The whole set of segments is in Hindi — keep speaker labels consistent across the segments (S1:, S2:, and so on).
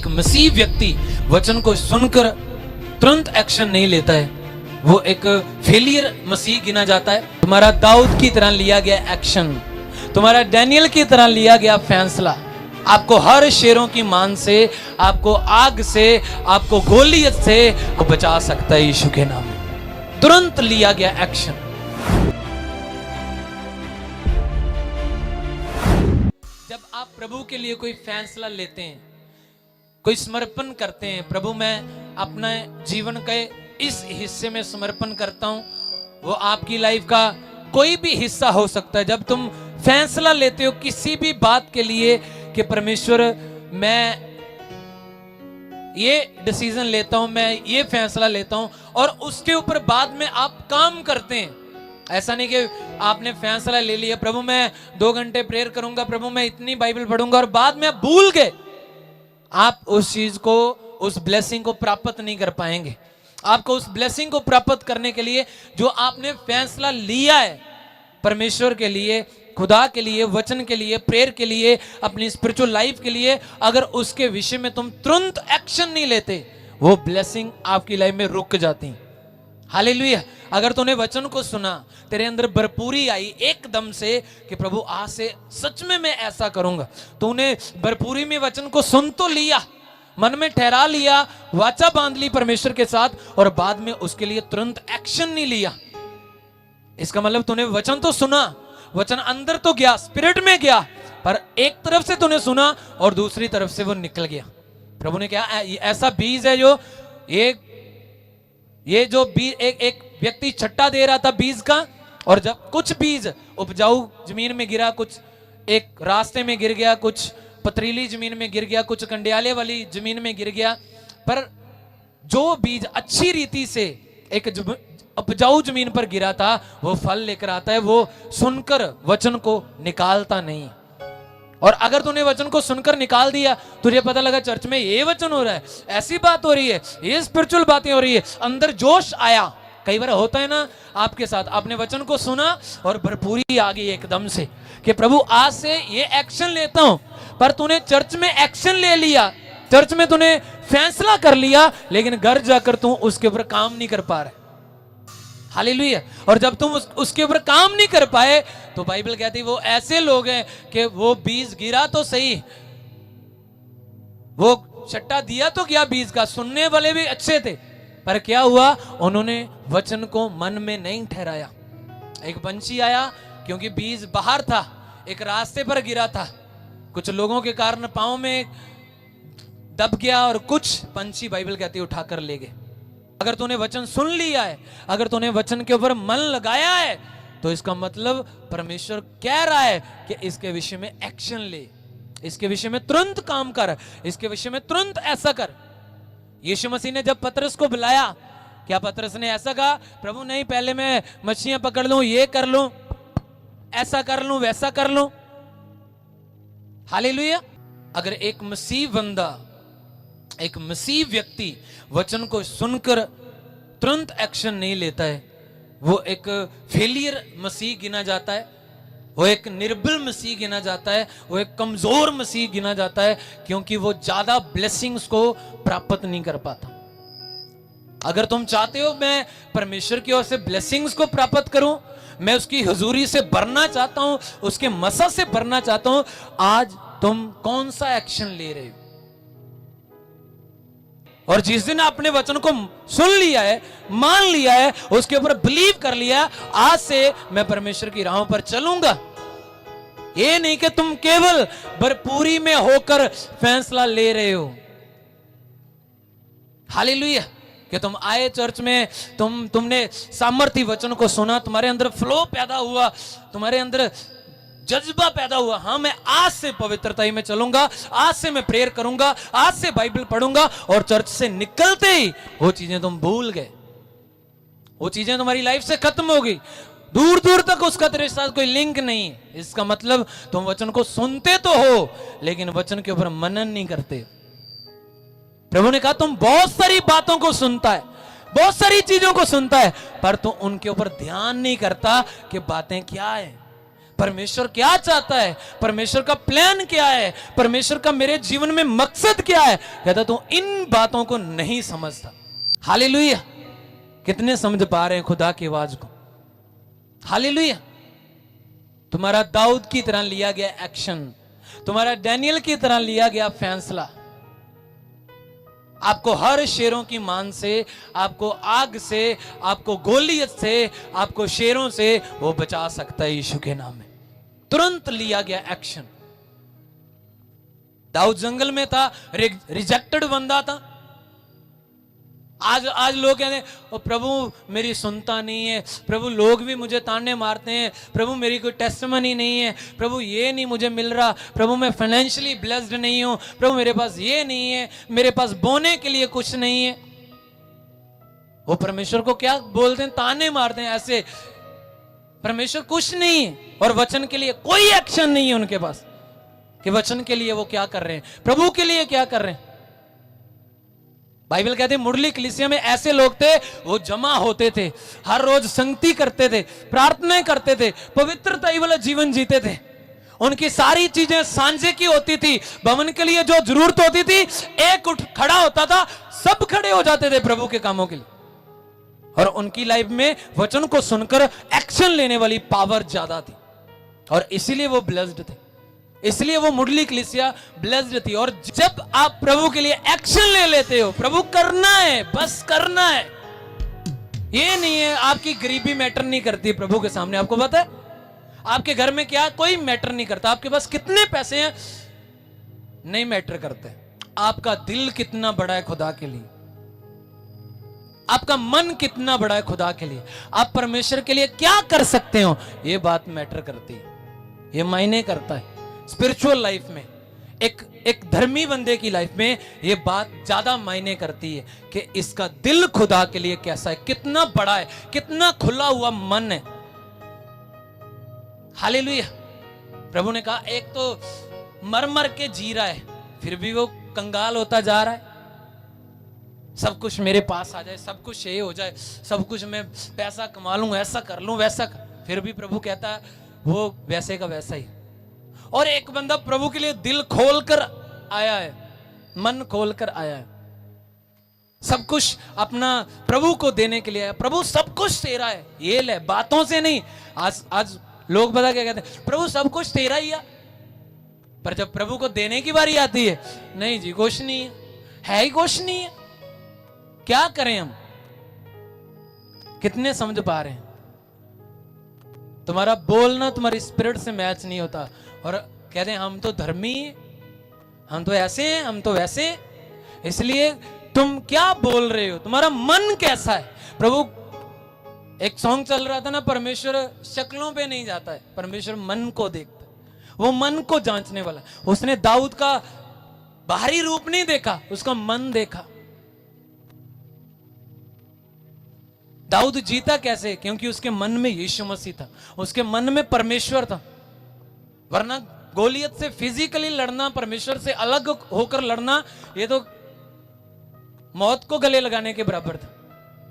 S1: एक मसीह व्यक्ति वचन को सुनकर तुरंत एक्शन नहीं लेता है, वो एक फेलियर मसीह गिना जाता है। तुम्हारा दाऊद की तरह लिया गया एक्शन, तुम्हारा डैनियल की तरह लिया गया फैसला आपको हर शेरों की मान से, आपको आग से, आपको गोलियत से बचा सकता है। यीशु के नाम में तुरंत लिया गया एक्शन। जब आप प्रभु के लिए कोई फैसला लेते हैं, कोई समर्पण करते हैं, प्रभु मैं अपने जीवन के इस हिस्से में समर्पण करता हूं, वो आपकी लाइफ का कोई भी हिस्सा हो सकता है। जब तुम फैसला लेते हो किसी भी बात के लिए कि परमेश्वर मैं ये डिसीजन लेता हूं, मैं ये फैसला लेता हूं, और उसके ऊपर बाद में आप काम करते हैं। ऐसा नहीं कि आपने फैसला ले लिया, प्रभु मैं 2 घंटे प्रेयर करूंगा, प्रभु मैं इतनी बाइबल पढ़ूंगा, और बाद में आप भूल गए। आप उस चीज को, उस ब्लेसिंग को प्राप्त नहीं कर पाएंगे। आपको उस ब्लेसिंग को प्राप्त करने के लिए जो आपने फैसला लिया है परमेश्वर के लिए, खुदा के लिए, वचन के लिए, प्रेयर के लिए, अपनी स्पिरिचुअल लाइफ के लिए, अगर उसके विषय में तुम तुरंत एक्शन नहीं लेते, वो ब्लेसिंग आपकी लाइफ में रुक जाती। हालेलुया। अगर तूने वचन को सुना, तेरे अंदर भरपूरी आई एकदम से कि प्रभु आज से सच में मैं ऐसा करूंगा, तूने भरपूरी में वचन को सुन तो लिया, मन में ठहरा लिया, वाचा बांध ली परमेश्वर के साथ, और बाद में उसके लिए तुरंत एक्शन नहीं लिया। इसका मतलब तूने वचन तो सुना, वचन अंदर तो गया, स्पिरिट में गया, पर एक तरफ से तूने सुना और दूसरी तरफ से वो निकल गया। प्रभु ने कहा ऐसा बीज है जो ये जो बीज एक व्यक्ति छट्टा दे रहा था बीज का, और जब कुछ बीज उपजाऊ जमीन में गिरा, कुछ एक रास्ते में गिर गया, कुछ पथरीली जमीन में गिर गया, कुछ कंडियाले वाली जमीन में गिर गया, पर जो बीज अच्छी रीति से एक उपजाऊ जमीन पर गिरा था, वो फल लेकर आता है, वो सुनकर वचन को निकालता नहीं। और अगर तूने वचन को सुनकर निकाल दिया, तुझे पता लगा चर्च में ये वचन हो रहा है, ऐसी बात हो रही है, ये स्पिरिचुअल बातें हो रही है, अंदर जोश आया। कई बार होता है ना आपके साथ, आपने वचन को सुना और भरपूरी आ गई एकदम से कि प्रभु आज से ये एक्शन लेता हूं, पर तूने चर्च में एक्शन ले लिया, चर्च में तूने फैसला कर लिया, लेकिन घर जाकर तू उसके ऊपर काम नहीं कर पा रहा। हालेलुया। और जब तुम उसके ऊपर काम नहीं कर पाए, तो बाइबल कहती वो ऐसे लोग हैं कि वो बीज गिरा तो सही, वो छट्टा दिया तो क्या बीज का, सुनने वाले भी अच्छे थे, पर क्या हुआ, उन्होंने वचन को मन में नहीं ठहराया। एक पंछी आया, क्योंकि बीज बाहर था, एक रास्ते पर गिरा था, कुछ लोगों के कारण पांव में दब गया, और कुछ पंछी बाइबल कहती उठाकर ले गए। अगर तूने वचन सुन लिया है, अगर तूने वचन के ऊपर मन लगाया है, तो इसका मतलब परमेश्वर कह रहा है कि इसके विषय में एक्शन ले, इसके विषय में तुरंत काम कर, इसके विषय में तुरंत ऐसा कर। यीशु मसीह ने जब पतरस को बुलाया, क्या पतरस ने ऐसा कहा, प्रभु नहीं पहले मैं मछलियां पकड़ लूं, ये कर लूं, ऐसा कर लूं, वैसा कर लूं। हालेलुया। अगर एक मसीह बंदा, एक मसीह व्यक्ति वचन को सुनकर तुरंत एक्शन नहीं लेता है, वो एक फेलियर मसीह गिना जाता है, वो एक निर्बल मसीह गिना जाता है, वो एक कमजोर मसीह गिना जाता है, क्योंकि वो ज्यादा ब्लेसिंग्स को प्राप्त नहीं कर पाता। अगर तुम चाहते हो मैं परमेश्वर की ओर से ब्लेसिंग्स को प्राप्त करूं, मैं उसकी हुजूरी से भरना चाहता हूं, उसके मसा से भरना चाहता हूं, आज तुम कौन सा एक्शन ले रहे हो? और जिस दिन आपने वचन को सुन लिया है, मान लिया है, उसके ऊपर बिलीव कर लिया, आज से मैं परमेश्वर की राहों पर चलूंगा। ये नहीं कि तुम केवल भरपूरी में होकर फैसला ले रहे हो। हालेलुया। कि तुम आए चर्च में, तुमने सामर्थ्य वचन को सुना, तुम्हारे अंदर फ्लो पैदा हुआ, तुम्हारे अंदर जज्बा पैदा हुआ, हाँ मैं आज से पवित्रता में चलूंगा, आज से मैं प्रेयर करूंगा, आज से बाइबल पढ़ूंगा, और चर्च से निकलते ही वो चीजें तुम भूल गए, वो चीजें तुम्हारी लाइफ से खत्म हो गई, दूर दूर तक उसका तेरे साथ कोई लिंक नहीं। इसका मतलब तुम वचन को सुनते तो हो, लेकिन वचन के ऊपर मनन नहीं करते। प्रभु ने कहा तुम बहुत सारी बातों को सुनता है, बहुत सारी चीजों को सुनता है, पर तू उनके ऊपर ध्यान नहीं करता कि बातें क्या है। परमेश्वर क्या चाहता है, परमेश्वर का प्लान क्या है, परमेश्वर का मेरे जीवन में मकसद क्या है। कहता तू इन बातों को नहीं समझता। हालेलुया। कितने समझ पा रहे हैं खुदा की आवाज को? हालेलुया। तुम्हारा दाऊद की तरह लिया गया एक्शन, तुम्हारा डैनियल की तरह लिया गया फैसला, आपको हर शेरों की मान से, आपको आग से, आपको गोलियत से, आपको शेरों से वो बचा सकता है यीशु के नाम में। तुरंत लिया गया एक्शन। दाऊद जंगल में था, रिजेक्टेड बंदा था। आज लोग कहते हैं ओ प्रभु मेरी सुनता नहीं है, प्रभु लोग भी मुझे ताने मारते हैं, प्रभु मेरी कोई टेस्टमनी नहीं है, प्रभु ये नहीं मुझे मिल रहा, प्रभु मैं फाइनेंशियली ब्लेस्ड नहीं हूं, प्रभु मेरे पास ये नहीं है, मेरे पास बोने के लिए कुछ नहीं है। वो परमेश्वर को क्या बोलते हैं? ताने मारते हैं ऐसे। परमेश्वर कुछ नहीं है और वचन के लिए कोई एक्शन नहीं है उनके पास कि वचन के लिए वो क्या कर रहे हैं, प्रभु के लिए क्या कर रहे हैं। बाइबल कहते हैं मुरली कलीसिया में ऐसे लोग थे, वो जमा होते थे, हर रोज संगति करते थे, प्रार्थनाएं करते थे, पवित्रता वाला जीवन जीते थे। उनकी सारी चीजें सांझे की होती थी। भवन के लिए जो जरूरत होती थी, एक उठ खड़ा होता था, सब खड़े हो जाते थे प्रभु के कामों के लिए। और उनकी लाइफ में वचन को सुनकर एक्शन लेने वाली पावर ज्यादा थी और इसीलिए वो ब्लेस्ड थे, इसलिए वो मुरली कलीसिया ब्लेस्ड थी। और जब आप प्रभु के लिए एक्शन ले लेते हो, प्रभु करना है, बस करना है। ये नहीं है आपकी गरीबी मैटर नहीं करती प्रभु के सामने। आपको पता है आपके घर में क्या, कोई मैटर नहीं करता, आपके पास कितने पैसे हैं नहीं मैटर करते। आपका दिल कितना बड़ा है खुदा के लिए, आपका मन कितना बड़ा है खुदा के लिए, आप परमेश्वर के लिए क्या कर सकते हो, ये बात मैटर करती है, ये मायने करता है। स्पिरिचुअल लाइफ में, एक धर्मी बंदे की लाइफ में ये बात ज्यादा मायने करती है कि इसका दिल खुदा के लिए कैसा है, कितना बड़ा है, कितना खुला हुआ मन है। हालेलुया। प्रभु ने कहा एक तो मर मर के जी रहा है, फिर भी वो कंगाल होता जा रहा है। सब कुछ मेरे पास आ जाए, सब कुछ ये हो जाए, सब कुछ मैं पैसा कमा लूं, ऐसा कर लूं, वैसा कर, फिर भी प्रभु कहता है वो वैसे का वैसा ही। और एक बंदा प्रभु के लिए दिल खोलकर आया है, मन खोलकर आया है, सब कुछ अपना प्रभु को देने के लिए आया। प्रभु सब कुछ तेरा है, ये ले, बातों से नहीं। आज लोग पता क्या कहते हैं, प्रभु सब कुछ तेरा ही है, पर जब प्रभु को देने की बारी आती है, नहीं जी कुछ नहीं है ही कुछ नहीं है, क्या करें हम? कितने समझ पा रहे हैं? तुम्हारा बोलना तुम्हारी स्पिरिट से मैच नहीं होता और कहते हैं हम तो धर्मी हैं, हम तो ऐसे हैं, हम तो वैसे हैं। इसलिए तुम क्या बोल रहे हो, तुम्हारा मन कैसा है? प्रभु, एक सॉन्ग चल रहा था ना, परमेश्वर शक्लों पे नहीं जाता है, परमेश्वर मन को देखता है, वो मन को जांचने वाला। उसने दाऊद का बाहरी रूप नहीं देखा, उसका मन देखा। दाऊद जीता कैसे? क्योंकि उसके मन में यीशु मसीह था, उसके मन में परमेश्वर था। वरना गोलियत से फिजिकली लड़ना, परमेश्वर से अलग होकर लड़ना, ये तो मौत को गले लगाने के बराबर था।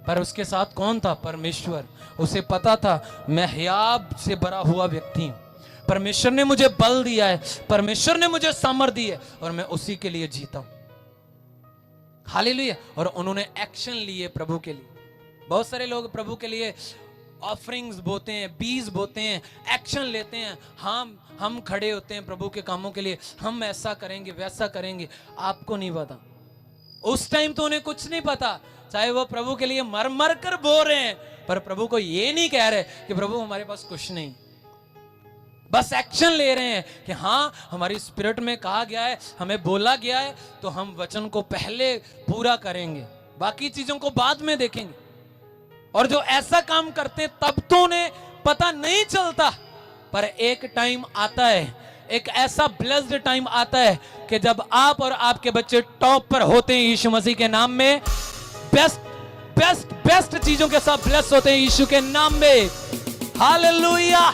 S1: पर उसके साथ कौन था? परमेश्वर। उसे पता था मैं हियाब से भरा हुआ व्यक्ति हूं, परमेश्वर ने मुझे बल दिया है, परमेश्वर ने मुझे सामर्थ दी है और मैं उसी के लिए जीता हूं। हालेलुया। और उन्होंने एक्शन लिए प्रभु के लिए। बहुत सारे लोग प्रभु के लिए ऑफरिंग्स बोते हैं, बीज बोते हैं, एक्शन लेते हैं, हम खड़े होते हैं प्रभु के कामों के लिए, हम ऐसा करेंगे वैसा करेंगे। आपको नहीं पता, उस टाइम तो उन्हें कुछ नहीं पता, चाहे वो प्रभु के लिए मर मर कर बो रहे हैं, पर प्रभु को ये नहीं कह रहे कि प्रभु हमारे पास कुछ नहीं, बस एक्शन ले रहे हैं कि हाँ हमारी स्पिरिट में कहा गया है, हमें बोला गया है, तो हम वचन को पहले पूरा करेंगे, बाकी चीजों को बाद में देखेंगे। और जो ऐसा काम करते हैं तब तो उन्हें पता नहीं चलता, पर एक टाइम आता है, एक ऐसा ब्लेस्ड टाइम आता है कि जब आप और आपके बच्चे टॉप पर होते हैं यीशु मसीह के नाम में, बेस्ट चीजों के साथ ब्लेस होते हैं यीशु के नाम में। हालेलुया।